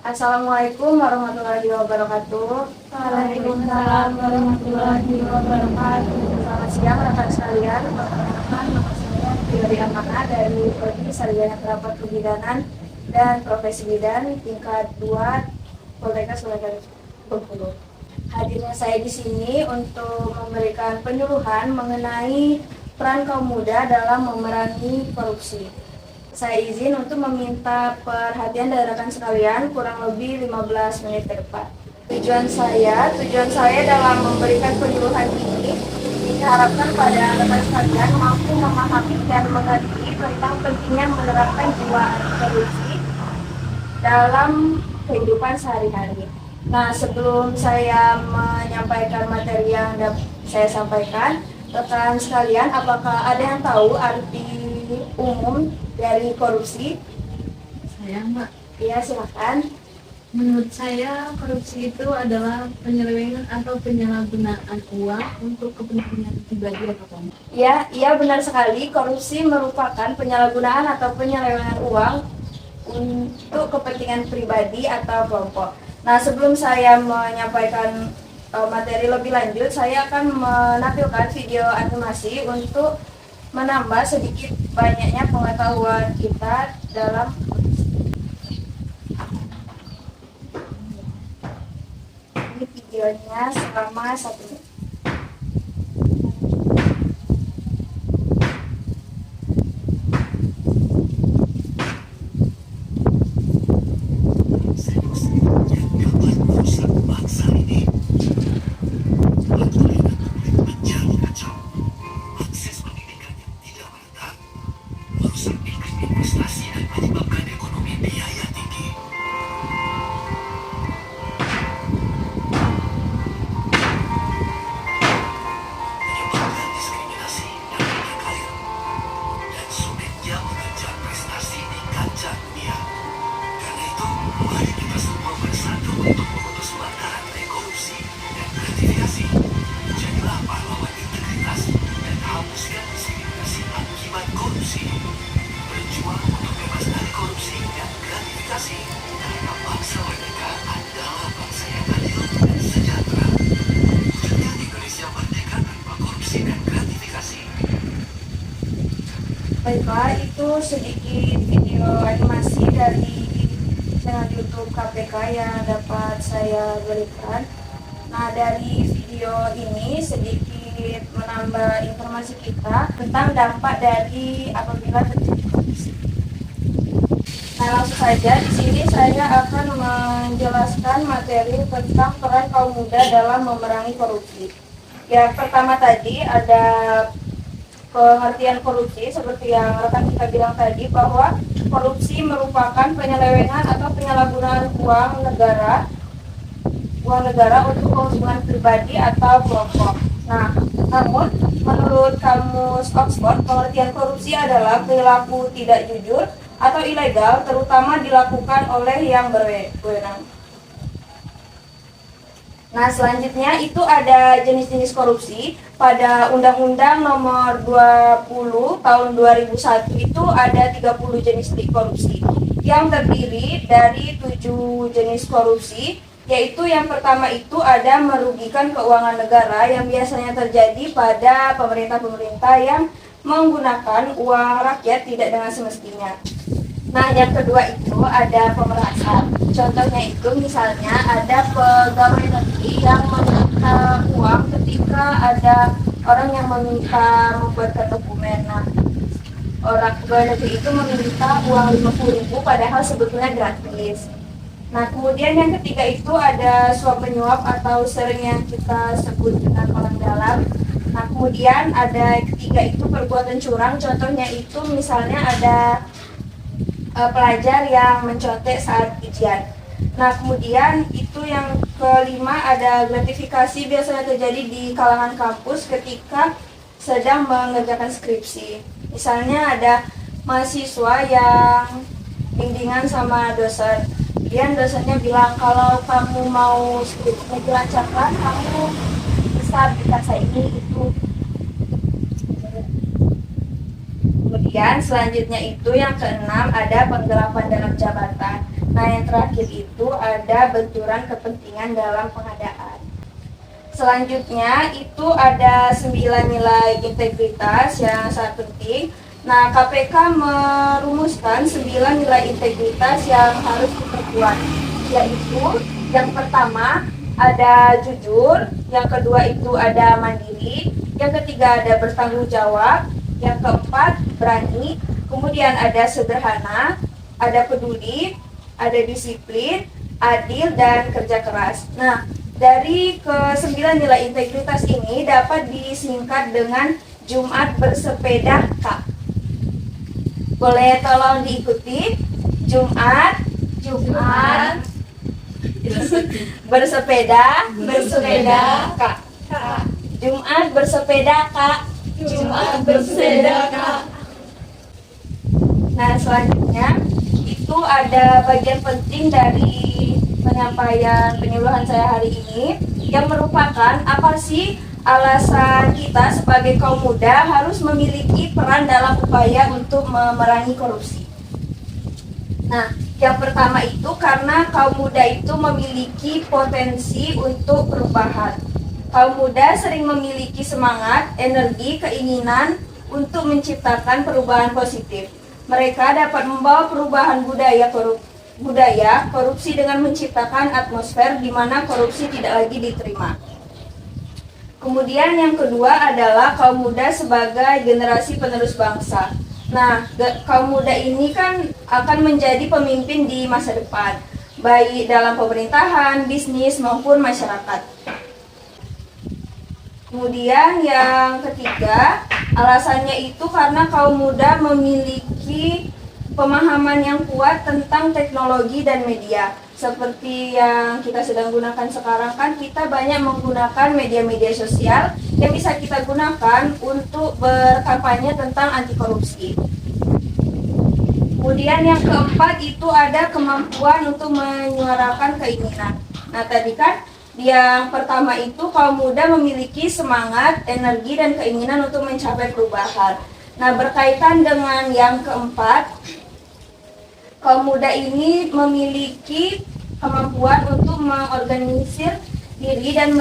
Assalamualaikum warahmatullahi wabarakatuh. Waalaikumsalam warahmatullahi wabarakatuh. Selamat siang rekan sekalian. Perkenalkan, nama saya Fiori Amana dari Prodi Sarjana Terapan Kebidanan dan Profesi Bidan tingkat 2 Poltekkes Bengkulu. Hadirnya saya di sini untuk memberikan penyuluhan mengenai peran kaum muda dalam memerangi korupsi. Saya izin untuk meminta perhatian dari rekan sekalian kurang lebih 15 menit ke depan. Tujuan saya dalam memberikan penyuluhan ini diharapkan pada rekan sekalian mampu memahami dan mengerti tentang pentingnya menerapkan jiwa anti korupsi dalam kehidupan sehari-hari. Nah, sebelum saya menyampaikan materi yang saya sampaikan, rekan sekalian, apakah ada yang tahu arti umum dari korupsi? Saya, Mbak. Iya, silakan. Menurut saya, korupsi itu adalah penyelewengan atau penyalahgunaan uang untuk kepentingan pribadi atau kelompok. Iya benar sekali. Korupsi merupakan penyalahgunaan atau penyelewengan uang untuk kepentingan pribadi atau kelompok. Nah, sebelum saya menyampaikan materi lebih lanjut, saya akan menampilkan video animasi untuk menambah sedikit banyaknya pengetahuan kita dalam ini videonya selama 1 menit. Baiklah, itu sedikit video animasi dari channel YouTube KPK yang dapat saya berikan. Nah, dari video ini sedikit menambah informasi kita tentang dampak dari apabila terjadi korupsi. Nah, langsung saja di sini saya akan menjelaskan materi tentang peran kaum muda dalam memerangi korupsi. Yang pertama tadi ada pengertian korupsi seperti yang rekan kita bilang tadi, bahwa korupsi merupakan penyelewengan atau penyalahgunaan uang negara untuk keuntungan pribadi atau kelompok. Nah, namun menurut Kamus Oxford, pengertian korupsi adalah perilaku tidak jujur atau ilegal, terutama dilakukan oleh yang berwenang. Nah, selanjutnya itu ada jenis-jenis korupsi. Pada Undang-Undang Nomor 20 Tahun 2001 itu ada 30 jenis korupsi yang terdiri dari 7 jenis korupsi, yaitu yang pertama itu ada merugikan keuangan negara yang biasanya terjadi pada pemerintah-pemerintah yang menggunakan uang rakyat tidak dengan semestinya. Nah, yang kedua itu ada pemerasan. Contohnya itu misalnya ada pegawai negeri yang meminta uang ketika ada orang yang meminta membuatkan dokumen. Nah, orang pegawai negeri itu meminta uang 50.000 padahal sebetulnya gratis. Nah, kemudian yang ketiga itu ada suap menyuap atau sering yang kita sebut dengan orang dalam. Nah, kemudian ada ketiga itu perbuatan curang. Contohnya itu misalnya ada pelajar yang mencontek saat ujian. Nah, kemudian itu yang kelima ada gratifikasi, biasanya terjadi di kalangan kampus ketika sedang mengerjakan skripsi. Misalnya ada mahasiswa yang bimbingan sama dosen. Kemudian dosennya bilang kalau kamu mau skripsinya dilancarkan, kamu bisa dikasih ini itu. Kemudian selanjutnya itu yang keenam ada penggelapan dalam jabatan. Nah, yang terakhir itu ada benturan kepentingan dalam pengadaan. Selanjutnya itu ada 9 nilai integritas yang sangat penting. Nah, KPK merumuskan 9 nilai integritas yang harus diperkuat, yaitu yang pertama ada jujur, yang kedua itu ada mandiri, yang ketiga ada bertanggung jawab, yang keempat berani, kemudian ada sederhana, ada peduli, ada disiplin, adil, dan kerja keras. Nah, dari ke-9 nilai integritas ini dapat disingkat dengan Jumat bersepeda Kak. Boleh tolong diikuti? Jumat bersepeda Kak. Jumat bersepeda Kak. Nah, selanjutnya itu ada bagian penting dari penyampaian penyuluhan saya hari ini yang merupakan apa sih alasan kita sebagai kaum muda harus memiliki peran dalam upaya untuk memerangi korupsi. Nah, yang pertama itu karena kaum muda itu memiliki potensi untuk perubahan. Kaum muda sering memiliki semangat, energi, keinginan untuk menciptakan perubahan positif. Mereka dapat membawa perubahan budaya korupsi dengan menciptakan atmosfer di mana korupsi tidak lagi diterima. Kemudian yang kedua adalah kaum muda sebagai generasi penerus bangsa. Nah, kaum muda ini kan akan menjadi pemimpin di masa depan, baik dalam pemerintahan, bisnis, maupun masyarakat. Kemudian yang ketiga, alasannya itu karena kaum muda memiliki pemahaman yang kuat tentang teknologi dan media. Seperti yang kita sedang gunakan sekarang kan kita banyak menggunakan media-media sosial yang bisa kita gunakan untuk berkampanye tentang anti korupsi. Kemudian yang keempat itu ada kemampuan untuk menyuarakan keinginan. Nah, tadi kan yang pertama itu kaum muda memiliki semangat, energi, dan keinginan untuk mencapai perubahan. Nah, berkaitan dengan yang keempat, kaum muda ini memiliki kemampuan untuk mengorganisir diri dan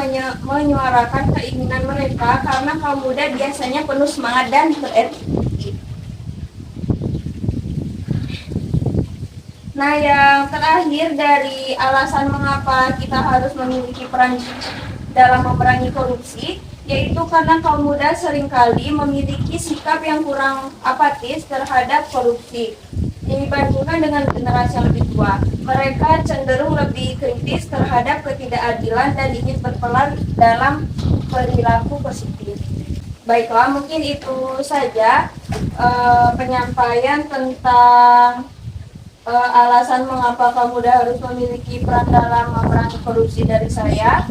menyuarakan keinginan mereka karena kaum muda biasanya penuh semangat dan berenergi. Nah, yang terakhir dari alasan mengapa kita harus memiliki peran dalam memerangi korupsi, yaitu karena kaum muda seringkali memiliki sikap yang kurang apatis terhadap korupsi dibandingkan dengan generasi yang lebih tua. Mereka cenderung lebih kritis terhadap ketidakadilan dan ingin berperan dalam perilaku positif. Baiklah, mungkin itu saja penyampaian tentang alasan mengapa kaum muda harus memiliki peran dalam memerangi korupsi dari saya.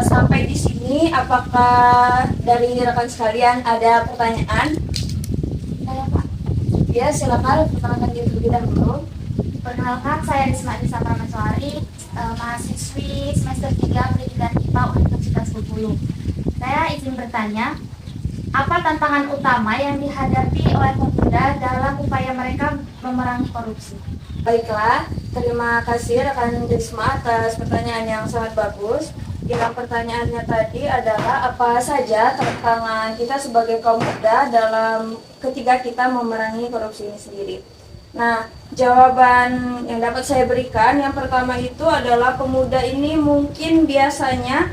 Sampai di sini, apakah dari rekan sekalian ada pertanyaan? Ya, silakan perkenalkan diri terlebih dahulu. Perkenalkan, saya Risma Anissa Prameswari, mahasiswi semester 3 Pendidikan IPA Universitas Bengkulu. Saya izin bertanya, apa tantangan utama yang dihadapi oleh pemuda dalam upaya mereka memerangi korupsi? Baiklah, terima kasih rekan Risma atas pertanyaan yang sangat bagus. Yang pertanyaannya tadi adalah apa saja tantangan kita sebagai kaum muda dalam ketika kita memerangi korupsi ini sendiri. Nah, jawaban yang dapat saya berikan yang pertama itu adalah pemuda ini mungkin biasanya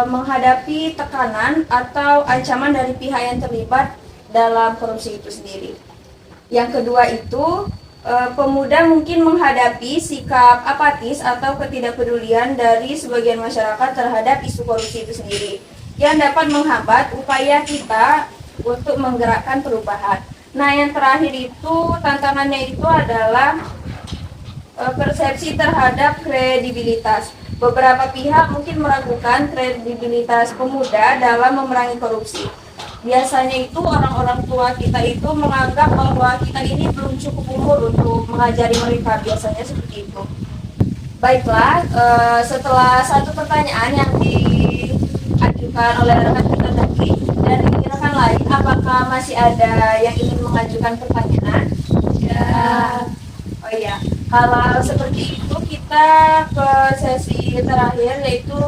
menghadapi tekanan atau ancaman dari pihak yang terlibat dalam korupsi itu sendiri. Yang kedua itu pemuda mungkin menghadapi sikap apatis atau ketidakpedulian dari sebagian masyarakat terhadap isu korupsi itu sendiri yang dapat menghambat upaya kita untuk menggerakkan perubahan. Nah, yang terakhir itu tantangannya itu adalah persepsi terhadap kredibilitas. Beberapa pihak mungkin meragukan kredibilitas pemuda dalam memerangi korupsi. Biasanya itu orang-orang tua kita itu menganggap bahwa kita ini belum cukup umur untuk mengajari mereka, biasanya seperti itu. Baiklah, setelah satu pertanyaan yang diajukan oleh rekan kita tadi, dari rekan lain, apakah masih ada yang ingin mengajukan pertanyaan? Ya. Oh iya, Hal-hal seperti itu kita ke sesi terakhir, yaitu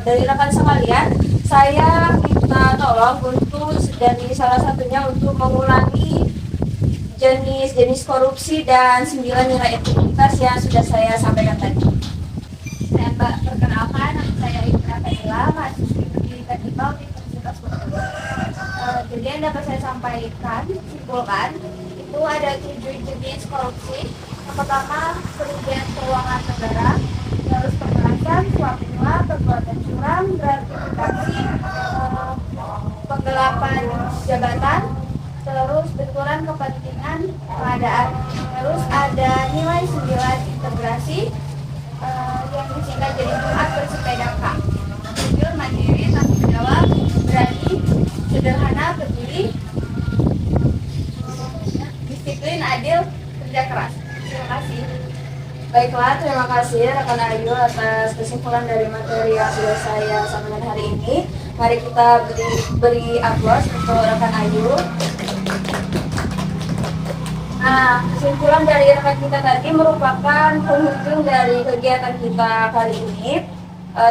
dari rekan sekalian saya minta tolong untuk dari salah satunya untuk mengulangi jenis-jenis korupsi dan 9 nilai integritas yang sudah saya sampaikan tadi. Saya perkenalkan, nama saya Indra Kaila, mahasiswi pendidikan IPA Universitas Bengkulu. Jadi yang dapat saya sampaikan, simpulkan, itu ada 7 jenis korupsi. Yang pertama, kerugian keuangan negara, terus pemerasan, suap menyuap, perbuatan curang, gratifikasi, penggelapan jabatan, terus benturan kepentingan pengadaan. Terus ada nilai 9 integrasi, yang disingkat jadi Jumat bersepeda K. Jujur, mandiri, tanggung jawab, berani, sederhana, peduli, disiplin, adil, kerja keras. Terima kasih. Baiklah, terima kasih rekan Ayu atas kesimpulan dari materi yang sudah saya sampaikan hari ini. Mari kita beri aplaus untuk rekan Ayu. Nah, kesimpulan dari rekan kita tadi merupakan penghujung dari kegiatan kita kali ini.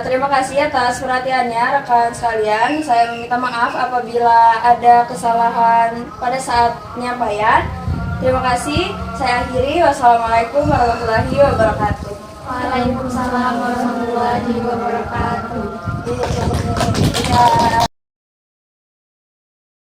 Terima kasih atas perhatiannya rekan sekalian. Saya meminta maaf apabila ada kesalahan pada saat penyampaian. Terima kasih. Saya akhiri. Wassalamualaikum warahmatullahi wabarakatuh. Waalaikumsalam warahmatullahi wabarakatuh. Ya.